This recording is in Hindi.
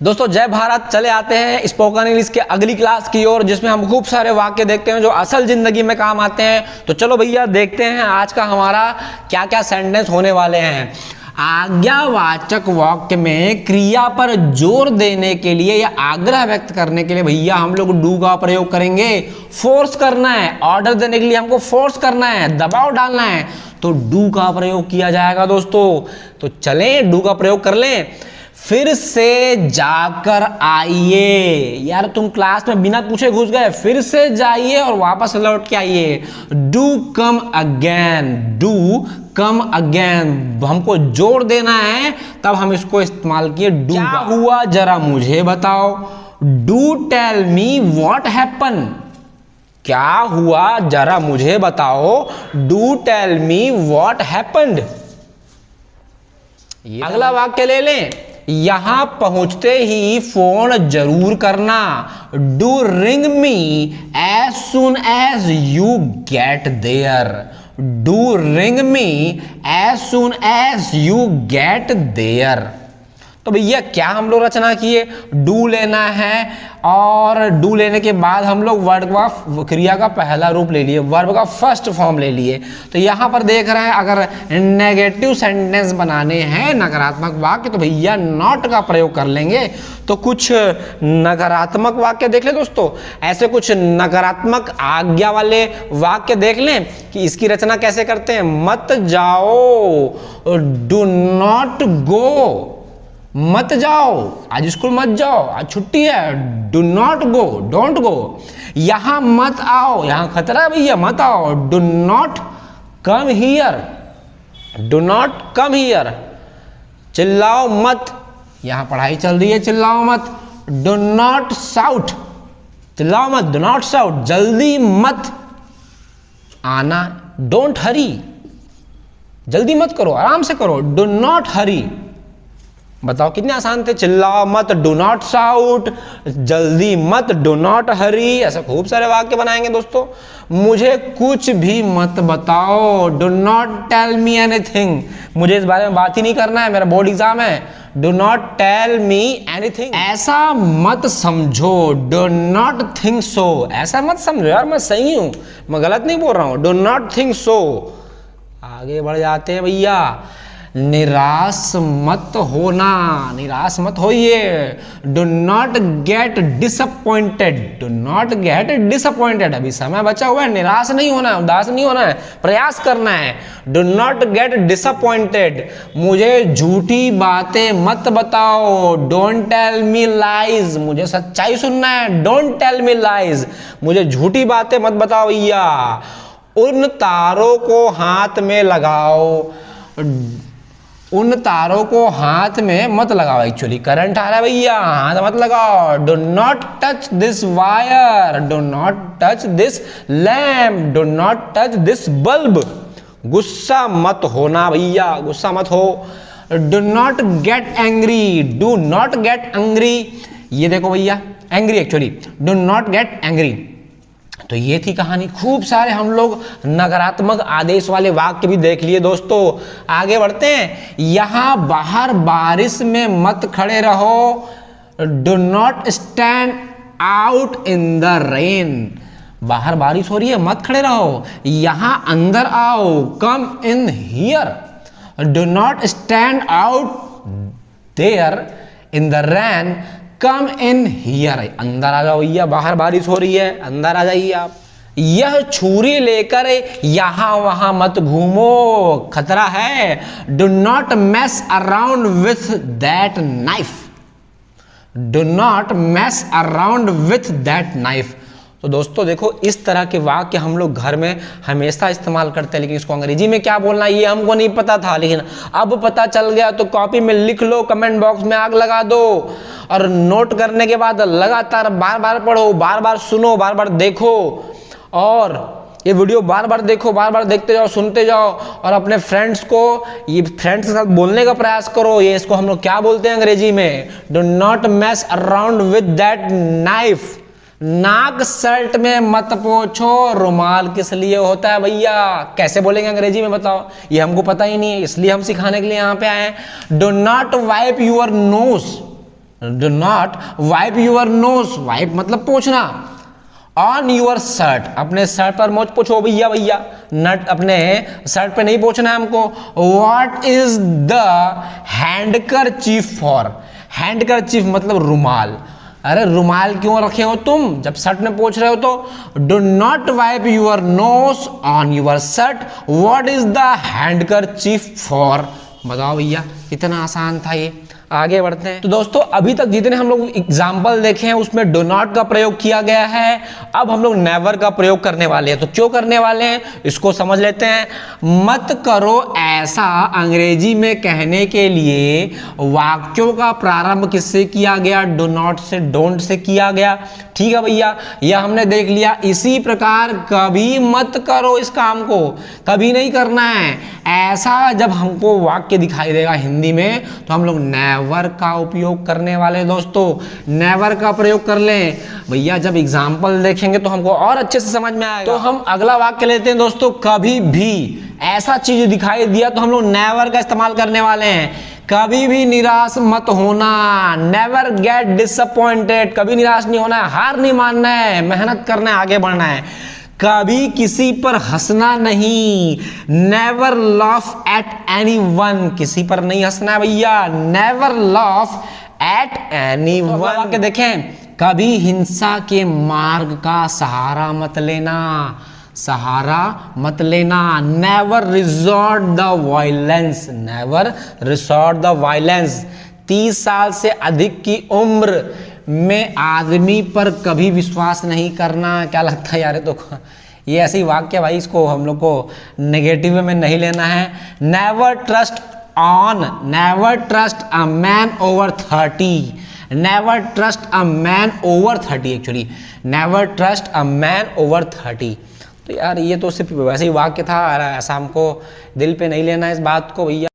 दोस्तों जय भारत। चले आते हैं स्पोकन इंग्लिश के अगली क्लास की ओर, जिसमें हम खूब सारे वाक्य देखते हैं जो असल जिंदगी में काम आते हैं। तो चलो भैया देखते हैं आज का हमारा क्या क्या सेंटेंस होने वाले हैं। आज्ञावाचक वाक्य में क्रिया पर जोर देने के लिए या आग्रह व्यक्त करने के लिए भैया हम लोग डू का प्रयोग करेंगे। फोर्स करना है, ऑर्डर देने के लिए हमको फोर्स करना है, दबाव डालना है, तो डू का प्रयोग किया जाएगा दोस्तों। तो चलें डू का प्रयोग कर लें। फिर से जाकर आइए। यार तुम क्लास में बिना पूछे घुस गए, फिर से जाइए और वापस लौट के आइए। Do come again, do come again, हमको जोर देना है तब हम इसको इस्तेमाल किए डू। क्या हुआ जरा मुझे बताओ। Do tell me what happen. क्या हुआ जरा मुझे बताओ। Do tell me what happened. अगला वाक्य ले लें। यहां पहुंचते ही फोन जरूर करना। Do ring me as soon as you get there. Do ring me as soon as you get there. तो भैया क्या हम लोग रचना किए, डू लेना है और डू लेने के बाद हम लोग वर्ब का क्रिया का पहला रूप ले लिए, वर्ब का फर्स्ट फॉर्म ले लिए। तो यहाँ पर देख रहे हैं अगर नेगेटिव सेंटेंस बनाने हैं, नकारात्मक वाक्य, तो भैया नॉट का प्रयोग कर लेंगे। तो कुछ नकारात्मक वाक्य देख ले दोस्तों, ऐसे कुछ नकारात्मक आज्ञा वाले वाक्य देख लें कि इसकी रचना कैसे करते हैं। मत जाओ, डू नॉट गो। मत जाओ, आज स्कूल मत जाओ, आज छुट्टी है। Do not go, don't go. यहां मत आओ, यहां खतरा है भैया, मत आओ। Do not come here, do not come here. चिल्लाओ मत, यहां पढ़ाई चल रही है, चिल्लाओ मत। डू नॉट साउट, चिल्लाओ मत, डू नॉट साउट। जल्दी मत आना, डोंट हरी, जल्दी मत करो, आराम से करो। डू नॉट हरी। बताओ कितने आसान थे। चिल्लाओ मत, डू नॉट साउट। जल्दी मत, डू नॉट हरी। ऐसे खूब सारे वाक्य बनाएंगे दोस्तों। मुझे कुछ भी मत बताओ। Do not tell me anything. मुझे इस बारे में बात ही नहीं करना है, मेरा बोर्ड एग्जाम है। Do not tell me anything. ऐसा मत समझो। Do not think so. ऐसा मत समझो यार, मैं सही हूं, मैं गलत नहीं बोल रहा हूं। डू नॉट थिंक सो। आगे बढ़ जाते हैं भैया। निराश मत होना, निराश मत होइए। Do not get disappointed, do not get disappointed. अभी समय बचा हुआ है, निराश नहीं होना है, उदास नहीं होना है, प्रयास करना है। Do not get disappointed. मुझे झूठी बातें मत बताओ। Don't tell me lies. मुझे सच्चाई सुनना है। Don't tell me lies. मुझे झूठी बातें मत बताओ भैया। उन तारों को हाथ में लगाओ। उन तारों को हाथ में मत लगाओ। एक्चुअली करंट आ रहा है भैया, हाथ मत लगाओ। Do not touch this wire. Do not touch this lamp. Do not touch this bulb. गुस्सा मत होना भैया, गुस्सा मत हो। Do not get angry. Do not get angry. ये देखो भैया, angry actually, do not get angry. तो ये थी कहानी। खूब सारे हम लोग नकारात्मक आदेश वाले वाक्य भी देख लिए दोस्तों। आगे बढ़ते हैं। यहां बाहर बारिश में मत खड़े रहो। Do not stand out in the rain. बाहर बारिश हो रही है, मत खड़े रहो। यहां अंदर आओ, come in here. Do not stand out there in the rain, come in here. अंदर आ जाओ भैया, बाहर बारिश हो रही है, अंदर आ जाइए आप। यह छुरी लेकर यहां वहां मत घूमो, खतरा है। Do not mess around with that knife. Do not mess around with that knife. तो दोस्तों देखो, इस तरह के वाक्य हम लोग घर में हमेशा इस्तेमाल करते हैं, लेकिन इसको अंग्रेजी में क्या बोलना है ये हमको नहीं पता था, लेकिन अब पता चल गया। तो कॉपी में लिख लो, कमेंट बॉक्स में आग लगा दो और नोट करने के बाद लगातार बार बार पढ़ो, बार बार सुनो, बार बार देखो और ये वीडियो बार बार देखो, बार बार देखते जाओ, सुनते जाओ और अपने फ्रेंड्स को ये फ्रेंड्स के साथ बोलने का प्रयास करो। ये इसको हम लोग क्या बोलते हैं अंग्रेजी में, do not mess around with that knife. नाक शर्ट में मत पोछो, रुमाल किस लिए होता है भैया, कैसे बोलेंगे अंग्रेजी में बताओ, ये हमको पता ही नहीं है, इसलिए हम सिखाने के लिए यहाँ पे आए हैं। Do not wipe your nose, do not wipe your nose, wipe मतलब पोंछना, ऑन यूर शर्ट, अपने शर्ट पर मोच पोछो भैया भैया, नट अपने शर्ट पे नहीं पोछना है हमको। What is the handkerchief for, handkerchief मतलब रुमाल, अरे रुमाल क्यों रखे हो तुम जब शर्ट में पोंछ रहे हो तो। Do not wipe your nose on your shirt, what is the handkerchief for. बताओ भैया, इतना आसान था ये। आगे बढ़ते हैं। तो दोस्तों अभी तक जितने हम लोग एग्जाम्पल देखे हैं उसमें डो नॉट का प्रयोग किया गया है, अब हम लोग नेवर का प्रयोग करने वाले हैं। तो क्यों करने वाले हैं इसको समझ लेते हैं। मत करो ऐसा अंग्रेजी में कहने के लिए वाक्यों का प्रारंभ किससे किया गया, डो नॉट से, डोंट से किया गया। ठीक है भैया, यह हमने देख लिया। इसी प्रकार कभी मत करो इस काम को, कभी नहीं करना है ऐसा। जब हमको वाक्य दिखाई देगा हिंदी में तो हम लोग नेवर का उपयोग करने वाले। दोस्तों नेवर का प्रयोग कर लें भैया, जब एग्जाम्पल देखेंगे तो हमको और अच्छे से समझ में आएगा। तो हम अगला वाक्य लेते हैं दोस्तों, कभी भी ऐसा चीज दिखाई दिया तो हम लोग नेवर का इस्तेमाल करने वाले हैं। कभी भी निराश मत होना, नेवर गेट डिसअपॉइंटेड, कभी निराश नहीं होना है, हार नहीं मानना है, मेहनत करना है, आगे बढ़ना है। कभी किसी पर हंसना नहीं, नेवर लाफ एट एनीवन, किसी पर नहीं हंसना है भैया, नेवर लाफ एट एनीवन। के देखें, कभी हिंसा के मार्ग का सहारा मत लेना, सहारा मत लेना, never resort the violence, never resort the violence. 30 साल से अधिक की उम्र में आदमी पर कभी विश्वास नहीं करना। क्या लगता है यार, तो ये ऐसी वाक्य भाई, इसको हम लोग को नेगेटिव में नहीं लेना है। Never trust on, never trust a man over 30, never trust a man over 30, actually never trust a man over 30। तो यार ये तो सिर्फ वैसे ही वाक्य था, ऐसा हमको दिल पे नहीं लेना है इस बात को भैया।